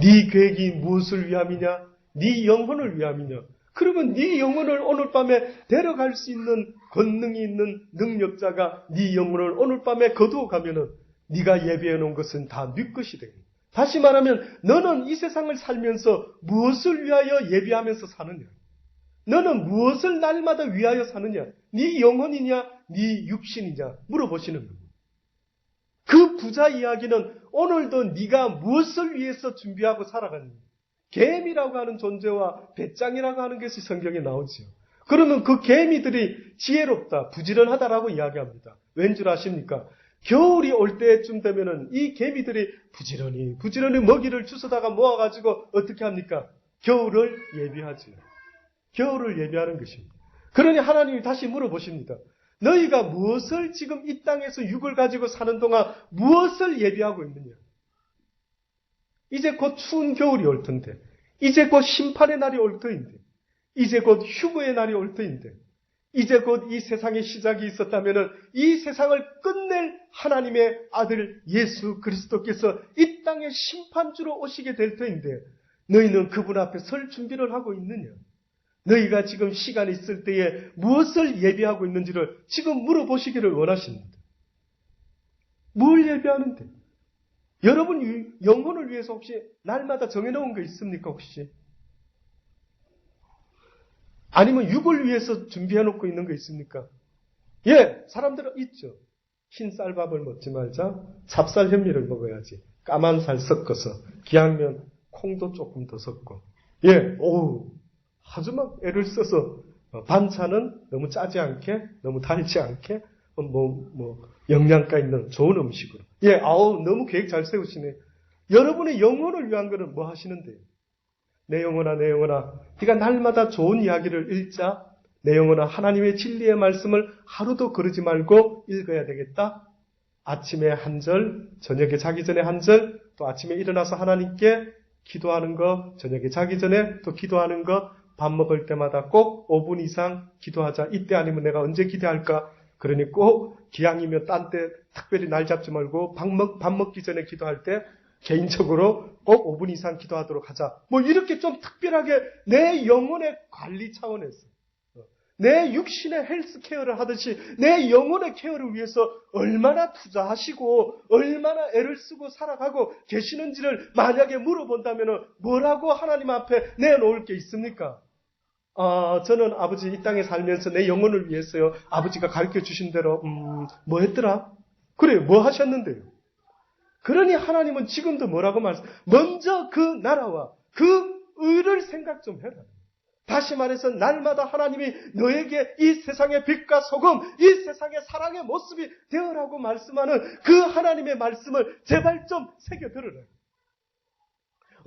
네 계획이 무엇을 위함이냐? 네 영혼을 위함이냐? 그러면 네 영혼을 오늘 밤에 데려갈 수 있는 권능이 있는 능력자가 네 영혼을 오늘 밤에 거두어가면은 네가 예비해놓은 것은 다 네 것이 되겠느냐? 다시 말하면 너는 이 세상을 살면서 무엇을 위하여 예비하면서 사느냐? 너는 무엇을 날마다 위하여 사느냐? 네 영혼이냐? 네 육신이냐? 물어보시는 겁니다. 그 부자 이야기는 오늘도 네가 무엇을 위해서 준비하고 살아가느냐? 개미라고 하는 존재와 배짱이라고 하는 것이 성경에 나오지요. 그러면 그 개미들이 지혜롭다, 부지런하다라고 이야기합니다. 왠 줄 아십니까? 겨울이 올 때쯤 되면은 이 개미들이 부지런히 먹이를 주워다가 모아가지고 어떻게 합니까? 겨울을 예비하지요. 겨울을 예비하는 것입니다. 그러니 하나님이 다시 물어보십니다. 너희가 무엇을 지금 이 땅에서 육을 가지고 사는 동안 무엇을 예비하고 있느냐? 이제 곧 추운 겨울이 올 텐데, 이제 곧 심판의 날이 올 터인데, 이제 곧 휴거의 날이 올 터인데, 이제 곧 이 세상의 시작이 있었다면 이 세상을 끝낼 하나님의 아들 예수 그리스도께서 이 땅의 심판주로 오시게 될 터인데 너희는 그분 앞에 설 준비를 하고 있느냐? 너희가 지금 시간이 있을 때에 무엇을 예비하고 있는지를 지금 물어보시기를 원하십니다. 뭘 예비하는데? 여러분 영혼을 위해서 혹시 날마다 정해놓은 거 있습니까 혹시? 아니면 육을 위해서 준비해놓고 있는 거 있습니까? 예, 사람들은 있죠. 흰 쌀밥을 먹지 말자. 찹쌀 현미를 먹어야지. 까만 살 섞어서. 기왕이면 콩도 조금 더 섞고. 예, 아주 막 애를 써서 반찬은 너무 짜지 않게, 너무 달지 않게, 영양가 있는 좋은 음식으로. 예, 너무 계획 잘 세우시네. 여러분의 영혼을 위한 거는 뭐 하시는데요? 내 영혼아, 네가 날마다 좋은 이야기를 읽자. 내 영혼아, 하나님의 진리의 말씀을 하루도 거르지 말고 읽어야 되겠다. 아침에 한 절, 저녁에 자기 전에 한 절, 또 아침에 일어나서 하나님께 기도하는 거, 저녁에 자기 전에 또 기도하는 거, 밥 먹을 때마다 꼭 5분 이상 기도하자. 이때 아니면 내가 언제 기도할까? 그러니 꼭 기왕이면 딴 때 특별히 날 잡지 말고 밥 먹기 전에 기도할 때 개인적으로 꼭 5분 이상 기도하도록 하자. 이렇게 좀 특별하게 내 영혼의 관리 차원에서 내 육신의 헬스 케어를 하듯이 내 영혼의 케어를 위해서 얼마나 투자하시고 얼마나 애를 쓰고 살아가고 계시는지를 만약에 물어본다면 뭐라고 하나님 앞에 내놓을 게 있습니까? 저는 아버지 이 땅에 살면서 내 영혼을 위해서요. 아버지가 가르쳐 주신 대로 뭐 했더라? 그래, 뭐 하셨는데요? 그러니 하나님은 지금도 뭐라고 먼저 그 나라와 그 의를 생각 좀 해라. 다시 말해서 날마다 하나님이 너에게 이 세상의 빛과 소금, 이 세상의 사랑의 모습이 되어라고 말씀하는 그 하나님의 말씀을 제발 좀 새겨 들으라.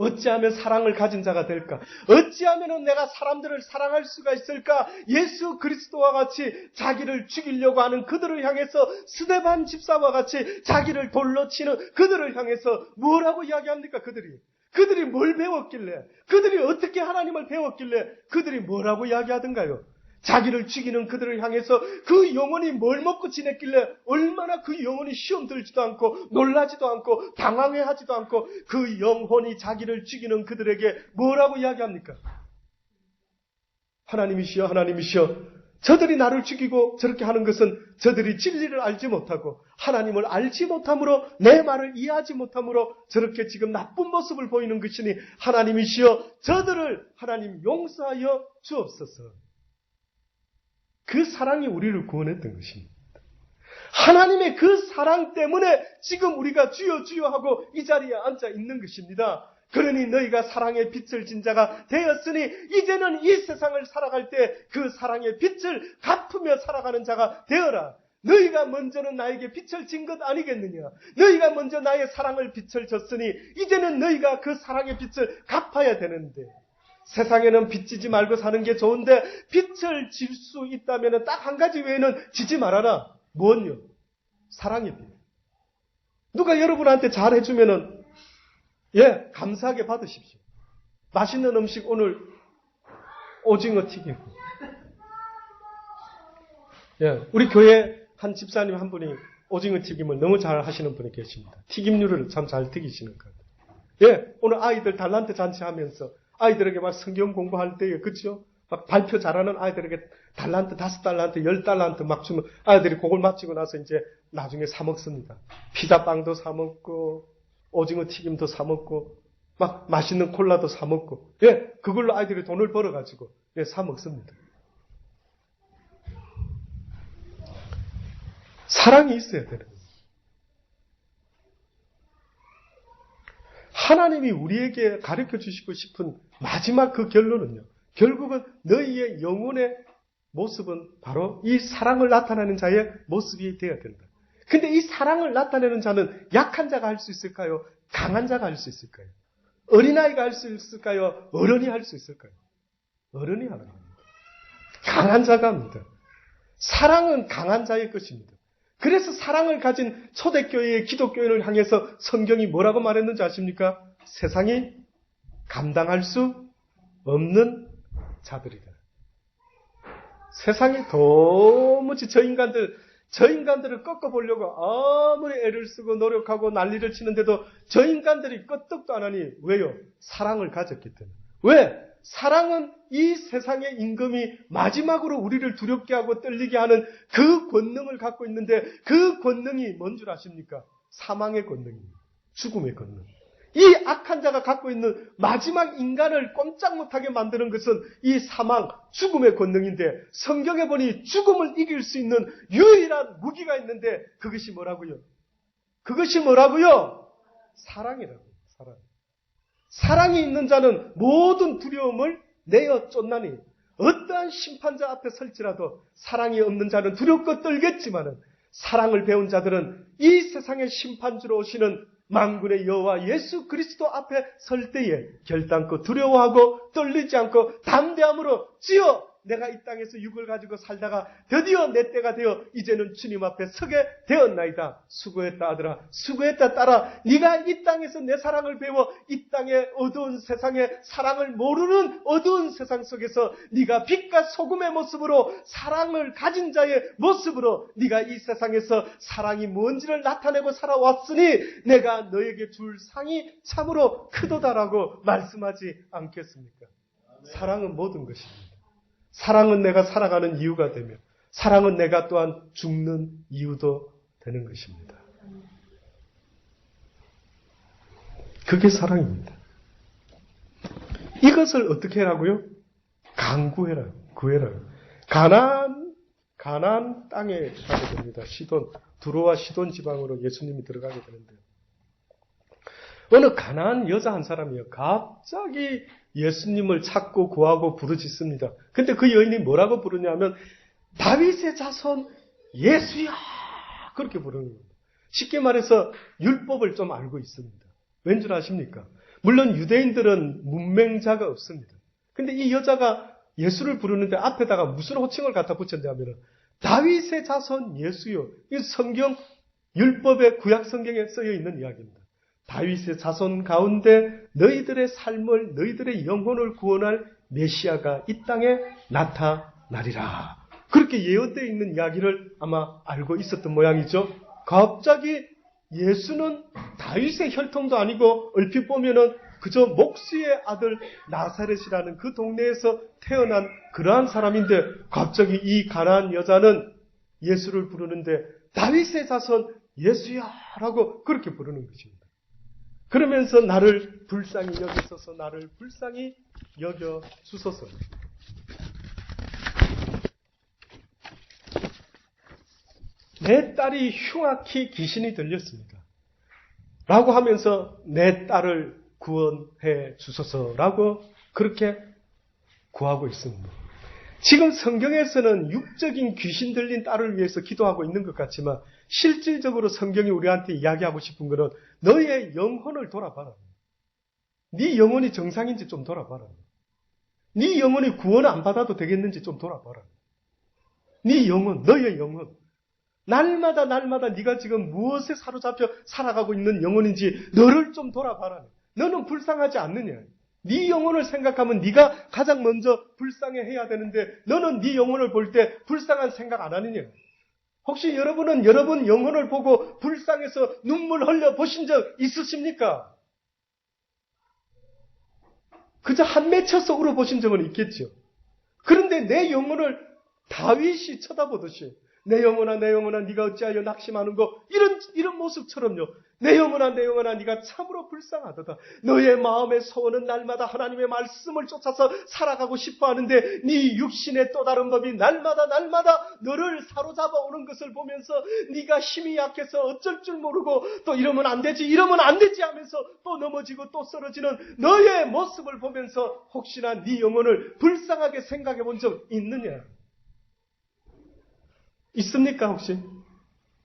어찌하면 사랑을 가진 자가 될까? 어찌하면 내가 사람들을 사랑할 수가 있을까? 예수 그리스도와 같이 자기를 죽이려고 하는 그들을 향해서 스데반 집사와 같이 자기를 돌로 치는 그들을 향해서 뭐라고 이야기합니까? 그들이 뭘 배웠길래? 그들이 어떻게 하나님을 배웠길래? 그들이 뭐라고 이야기하던가요? 자기를 죽이는 그들을 향해서 그 영혼이 뭘 먹고 지냈길래 얼마나 그 영혼이 시험 들지도 않고 놀라지도 않고 당황해하지도 않고 그 영혼이 자기를 죽이는 그들에게 뭐라고 이야기합니까? 하나님이시여 저들이 나를 죽이고 저렇게 하는 것은 저들이 진리를 알지 못하고 하나님을 알지 못함으로 내 말을 이해하지 못함으로 저렇게 지금 나쁜 모습을 보이는 것이니 하나님이시여 저들을 하나님 용서하여 주옵소서. 그 사랑이 우리를 구원했던 것입니다. 하나님의 그 사랑 때문에 지금 우리가 주여 주여 하고 이 자리에 앉아 있는 것입니다. 그러니 너희가 사랑의 빛을 진 자가 되었으니 이제는 이 세상을 살아갈 때 그 사랑의 빛을 갚으며 살아가는 자가 되어라. 너희가 먼저는 나에게 빛을 진 것 아니겠느냐. 너희가 먼저 나의 사랑을 빛을 줬으니 이제는 너희가 그 사랑의 빛을 갚아야 되는데 세상에는 빛 지지 말고 사는 게 좋은데 빛을 질 수 있다면 딱 한 가지 외에는 지지 말아라. 뭔요? 사랑의 빛. 누가 여러분한테 잘해주면은 감사하게 받으십시오. 맛있는 음식 오늘 오징어 튀김. 우리 교회 한 집사님 한 분이 오징어 튀김을 너무 잘 하시는 분이 계십니다. 튀김류를 참 잘 튀기시는 것 같아요. 오늘 아이들 달란트 잔치하면서 아이들에게 막 성경 공부할 때에 그렇죠? 막 발표 잘하는 아이들에게 달란트, 5달란트, 10달란트 막 주면 아이들이 그걸 마치고 나서 이제 나중에 사 먹습니다. 피자빵도 사 먹고 오징어 튀김도 사 먹고 막 맛있는 콜라도 사 먹고 그걸로 아이들이 돈을 벌어가지고 사 먹습니다. 사랑이 있어야 되는 거예요. 하나님이 우리에게 가르쳐 주시고 싶은 마지막 그 결론은요. 결국은 너희의 영혼의 모습은 바로 이 사랑을 나타내는 자의 모습이 되어야 된다. 근데 이 사랑을 나타내는 자는 약한 자가 할 수 있을까요? 강한 자가 할 수 있을까요? 어린아이가 할 수 있을까요? 어른이 할 수 있을까요? 어른이 하는 겁니다. 강한 자가 합니다. 사랑은 강한 자의 것입니다. 그래서 사랑을 가진 초대교회의 기독교인을 향해서 성경이 뭐라고 말했는지 아십니까? 세상이 감당할 수 없는 자들이다. 세상이 도무지 저 인간들을 꺾어보려고 아무리 애를 쓰고 노력하고 난리를 치는데도 저 인간들이 끄떡도 안 하니 왜요? 사랑을 가졌기 때문에. 왜? 사랑은 이 세상의 임금이 마지막으로 우리를 두렵게 하고 떨리게 하는 그 권능을 갖고 있는데 그 권능이 뭔 줄 아십니까? 사망의 권능입니다. 죽음의 권능. 이 악한 자가 갖고 있는 마지막 인간을 꼼짝 못하게 만드는 것은 이 사망, 죽음의 권능인데 성경에 보니 죽음을 이길 수 있는 유일한 무기가 있는데 그것이 뭐라고요? 그것이 뭐라고요? 사랑이라고. 사랑. 사랑이 있는 자는 모든 두려움을 내어 쫓나니 어떠한 심판자 앞에 설지라도 사랑이 없는 자는 두렵고 떨겠지만은 사랑을 배운 자들은 이 세상의 심판주로 오시는 만군의 여호와 예수 그리스도 앞에 설 때에 결단코 두려워하고 떨리지 않고 담대함으로 주여 내가 이 땅에서 육을 가지고 살다가 드디어 내 때가 되어 이제는 주님 앞에 서게 되었나이다. 수고했다 아들아, 수고했다 딸아. 네가 이 땅에서 내 사랑을 배워 이 땅의 어두운 세상에 사랑을 모르는 어두운 세상 속에서 네가 빛과 소금의 모습으로 사랑을 가진 자의 모습으로 네가 이 세상에서 사랑이 뭔지를 나타내고 살아왔으니 내가 너에게 줄 상이 참으로 크도다라고 말씀하지 않겠습니까? 사랑은 모든 것입니다. 사랑은 내가 살아가는 이유가 되며 사랑은 내가 또한 죽는 이유도 되는 것입니다. 그게 사랑입니다. 이것을 어떻게 하라고요? 강구해라. 구해라. 가나안 땅에 가게 됩니다. 두로와 시돈 지방으로 예수님이 들어가게 되는데요. 어느 가나안 여자 한 사람이요. 갑자기 예수님을 찾고 구하고 부르짖습니다. 근데 그 여인이 뭐라고 부르냐면 다윗의 자손 예수야 그렇게 부르는 겁니다. 쉽게 말해서 율법을 좀 알고 있습니다. 왠 줄 아십니까? 물론 유대인들은 문맹자가 없습니다. 근데 이 여자가 예수를 부르는데 앞에다가 무슨 호칭을 갖다 붙였냐면 다윗의 자손 예수요. 이 성경 율법의 구약 성경에 쓰여 있는 이야기입니다. 다윗의 자손 가운데 너희들의 삶을 너희들의 영혼을 구원할 메시아가 이 땅에 나타나리라. 그렇게 예언되어 있는 이야기를 아마 알고 있었던 모양이죠. 갑자기 예수는 다윗의 혈통도 아니고 얼핏 보면은 그저 목수의 아들 나사렛이라는 그 동네에서 태어난 그러한 사람인데 갑자기 이 가난한 여자는 예수를 부르는데 다윗의 자손 예수야 라고 그렇게 부르는 것입니다. 그러면서 나를 불쌍히 여기소서, 나를 불쌍히 여겨 주소서. 내 딸이 흉악히 귀신이 들렸습니다. 라고 하면서 내 딸을 구원해 주소서라고 그렇게 구하고 있습니다. 지금 성경에서는 육적인 귀신 들린 딸을 위해서 기도하고 있는 것 같지만 실질적으로 성경이 우리한테 이야기하고 싶은 것은 너의 영혼을 돌아봐라. 네 영혼이 정상인지 좀 돌아봐라. 네 영혼이 구원 안 받아도 되겠는지 좀 돌아봐라. 네 영혼, 너의 영혼. 날마다 네가 지금 무엇에 사로잡혀 살아가고 있는 영혼인지 너를 좀 돌아봐라. 너는 불쌍하지 않느냐. 네 영혼을 생각하면 네가 가장 먼저 불쌍해해야 되는데 너는 네 영혼을 볼 때 불쌍한 생각 안 하느냐. 혹시 여러분은 여러분 영혼을 보고 불쌍해서 눈물 흘려 보신 적 있으십니까? 그저 한 맺혀서 울어보신 적은 있겠죠. 그런데 내 영혼을 다윗이 쳐다보듯이 내 영혼아 네가 어찌하여 낙심하는고 이런 모습처럼요. 내 영혼아 네가 참으로 불쌍하도다. 너의 마음의 소원은 날마다 하나님의 말씀을 쫓아서 살아가고 싶어하는데 네 육신의 또 다른 법이 날마다 너를 사로잡아 오는 것을 보면서 네가 힘이 약해서 어쩔 줄 모르고 또 이러면 안 되지 하면서 또 넘어지고 또 쓰러지는 너의 모습을 보면서 혹시나 네 영혼을 불쌍하게 생각해 본 적 있느냐? 있습니까 혹시?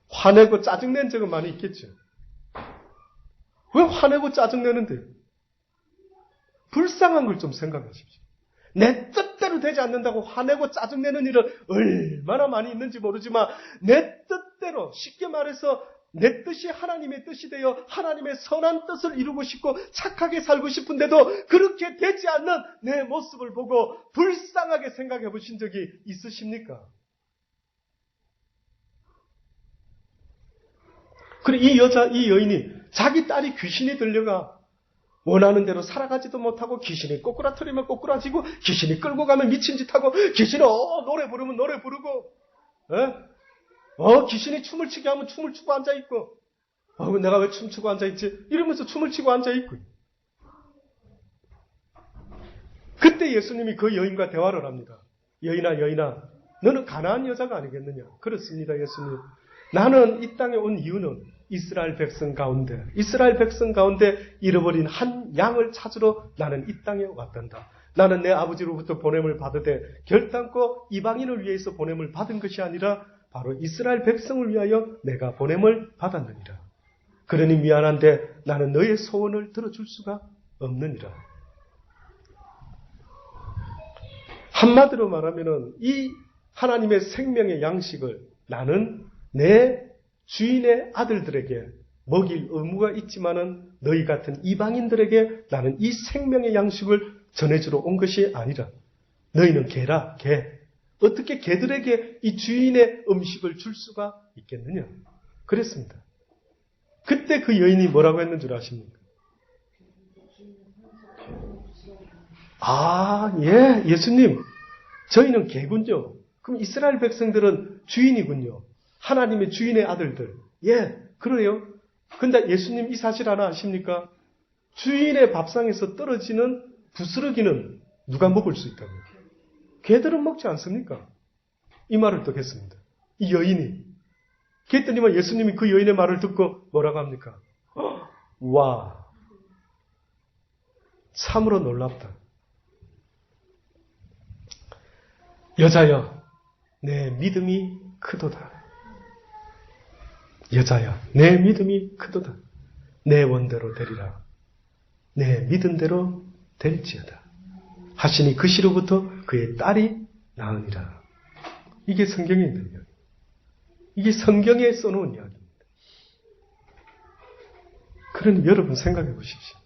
화내고 짜증낸 적은 많이 있겠죠. 왜 화내고 짜증내는데? 불쌍한 걸 좀 생각하십시오. 내 뜻대로 되지 않는다고 화내고 짜증내는 일은 얼마나 많이 있는지 모르지만 내 뜻대로, 쉽게 말해서 내 뜻이 하나님의 뜻이 되어 하나님의 선한 뜻을 이루고 싶고 착하게 살고 싶은데도 그렇게 되지 않는 내 모습을 보고 불쌍하게 생각해 보신 적이 있으십니까? 그리고 이 여인이 자기 딸이 귀신이 들려가 원하는 대로 살아가지도 못하고 귀신이 꼬꾸라뜨리면 꼬꾸라지고 귀신이 끌고 가면 미친 짓 하고 귀신이 노래 부르면 노래 부르고 귀신이 춤을 추게 하면 춤을 추고 앉아있고 내가 왜 춤추고 앉아있지? 이러면서 춤을 추고 앉아있고 그때 예수님이 그 여인과 대화를 합니다. 여인아 너는 가난한 여자가 아니겠느냐? 그렇습니다 예수님. 나는 이 땅에 온 이유는 이스라엘 백성 가운데 잃어버린 한 양을 찾으러 나는 이 땅에 왔단다. 나는 내 아버지로부터 보냄을 받으되 결단코 이방인을 위해서 보냄을 받은 것이 아니라 바로 이스라엘 백성을 위하여 내가 보냄을 받았느니라. 그러니 미안한데 나는 너의 소원을 들어줄 수가 없느니라. 한마디로 말하면은 이 하나님의 생명의 양식을 나는 내 주인의 아들들에게 먹일 의무가 있지만은 너희 같은 이방인들에게 나는 이 생명의 양식을 전해주러 온 것이 아니라 너희는 개라 개. 어떻게 개들에게 이 주인의 음식을 줄 수가 있겠느냐. 그랬습니다. 그때 그 여인이 뭐라고 했는 줄 아십니까? 예, 예수님. 저희는 개군요. 그럼 이스라엘 백성들은 주인이군요. 하나님의 주인의 아들들. 예, 그래요. 근데 예수님 이 사실 하나 아십니까? 주인의 밥상에서 떨어지는 부스러기는 누가 먹을 수 있다고요? 개들은 먹지 않습니까? 이 말을 또 했습니다. 이 여인이. 그랬더니만 예수님이 그 여인의 말을 듣고 뭐라고 합니까? 와, 참으로 놀랍다. 여자여, 내 믿음이 크도다. 여자야, 내 믿음이 크도다. 내 원대로 되리라. 내 믿은 대로 될지어다. 하시니 그 시로부터 그의 딸이 나으니라. 이게 성경에 있는 이야기. 이게 성경에 써놓은 이야기입니다. 그러니 여러분 생각해 보십시오.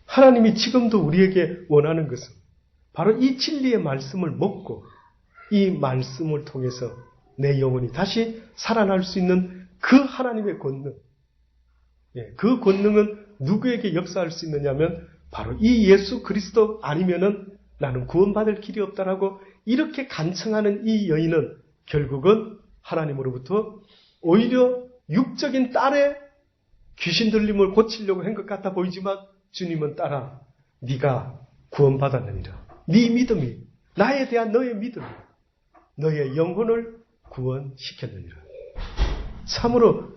하나님이 지금도 우리에게 원하는 것은 바로 이 진리의 말씀을 먹고 이 말씀을 통해서 내 영혼이 다시 살아날 수 있는 그 하나님의 권능. 그 권능은 누구에게 역사할 수 있느냐면 바로 이 예수 그리스도 아니면은 나는 구원받을 길이 없다라고 이렇게 간청하는 이 여인은 결국은 하나님으로부터 오히려 육적인 딸의 귀신 들림을 고치려고 한 것 같아 보이지만 주님은 딸아 네가 구원받았느니라. 네 믿음이 나에 대한 너의 믿음이 너의 영혼을 구원시켰느니라. 참으로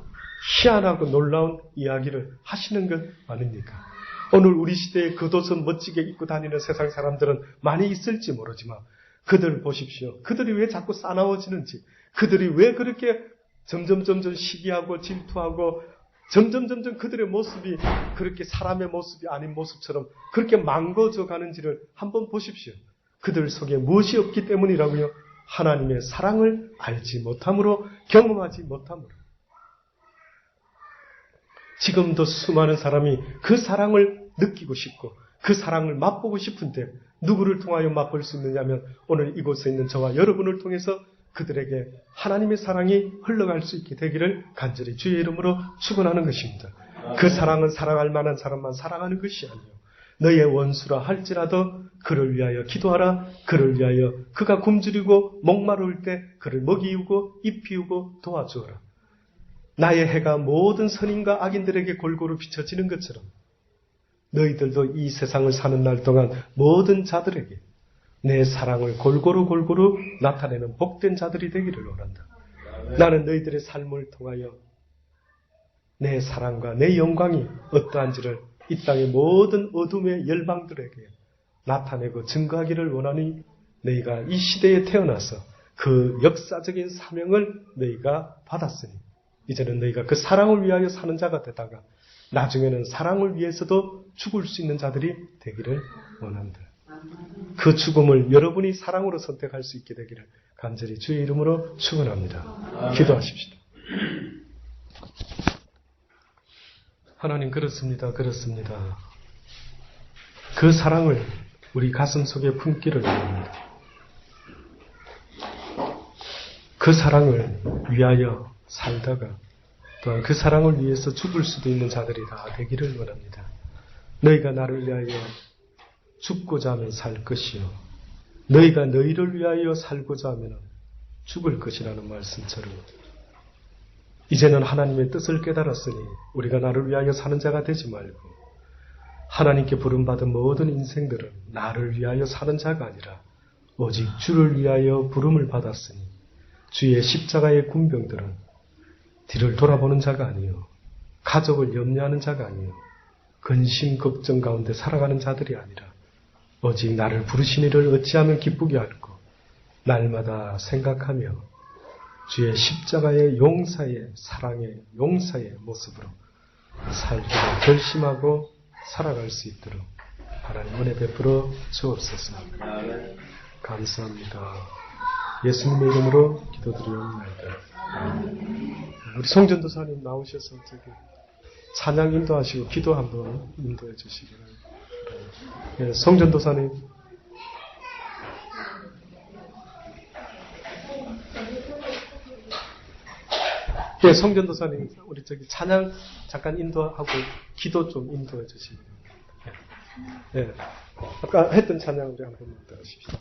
희한하고 놀라운 이야기를 하시는 것 아닙니까? 오늘 우리 시대에 겉옷은 멋지게 입고 다니는 세상 사람들은 많이 있을지 모르지만 그들 보십시오. 그들이 왜 자꾸 싸나워지는지, 그들이 왜 그렇게 점점 시기하고 질투하고 점점 그들의 모습이 그렇게 사람의 모습이 아닌 모습처럼 그렇게 망가져 가는지를 한번 보십시오. 그들 속에 무엇이 없기 때문이라고요? 하나님의 사랑을 알지 못함으로, 경험하지 못함으로. 지금도 수많은 사람이 그 사랑을 느끼고 싶고 그 사랑을 맛보고 싶은데 누구를 통하여 맛볼 수 있느냐면 오늘 이곳에 있는 저와 여러분을 통해서 그들에게 하나님의 사랑이 흘러갈 수 있게 되기를 간절히 주의 이름으로 축원하는 것입니다. 그 사랑은 사랑할 만한 사람만 사랑하는 것이 아니요 너의 원수라 할지라도 그를 위하여 기도하라. 그를 위하여 그가 굶주리고 목마를 때 그를 먹이우고 입히우고 도와주어라. 나의 해가 모든 선인과 악인들에게 골고루 비춰지는 것처럼 너희들도 이 세상을 사는 날 동안 모든 자들에게 내 사랑을 골고루 나타내는 복된 자들이 되기를 원한다. 나는 너희들의 삶을 통하여 내 사랑과 내 영광이 어떠한지를 이 땅의 모든 어둠의 열방들에게 나타내고 증거하기를 원하니 너희가 이 시대에 태어나서 그 역사적인 사명을 너희가 받았으니 이제는 너희가 그 사랑을 위하여 사는 자가 되다가 나중에는 사랑을 위해서도 죽을 수 있는 자들이 되기를 원한다. 그 죽음을 여러분이 사랑으로 선택할 수 있게 되기를 간절히 주의 이름으로 축원합니다. 기도하십시다. 하나님 그렇습니다. 그 사랑을 우리 가슴 속에 품기를 원합니다. 그 사랑을 위하여 살다가 또한 그 사랑을 위해서 죽을 수도 있는 자들이 다 되기를 원합니다. 너희가 나를 위하여 죽고자 하면 살 것이요 너희가 너희를 위하여 살고자 하면 죽을 것이라는 말씀처럼 이제는 하나님의 뜻을 깨달았으니 우리가 나를 위하여 사는 자가 되지 말고 하나님께 부름받은 모든 인생들은 나를 위하여 사는 자가 아니라 오직 주를 위하여 부름을 받았으니 주의 십자가의 군병들은 뒤를 돌아보는 자가 아니요 가족을 염려하는 자가 아니요 근심 걱정 가운데 살아가는 자들이 아니라 오직 나를 부르신 이를 어찌하면 기쁘게 할고 날마다 생각하며 주의 십자가의 용사의 사랑의 용사의 모습으로 살기를 결심하고 살아갈 수 있도록 하나님 은혜 베풀어 주옵소서. 감사합니다. 예수님의 이름으로 기도드리옵나이다. 우리 송전도사님 나오셔서 저기 찬양 인도하시고 기도 한번 인도해 주시기 바랍니다. 예, 송전도사님. 예, 송전도사님 우리 저기 찬양 잠깐 인도하고 기도 좀 인도해 주시기 바랍니다. 예, 아까 했던 찬양 우리 한번 더 하십시오.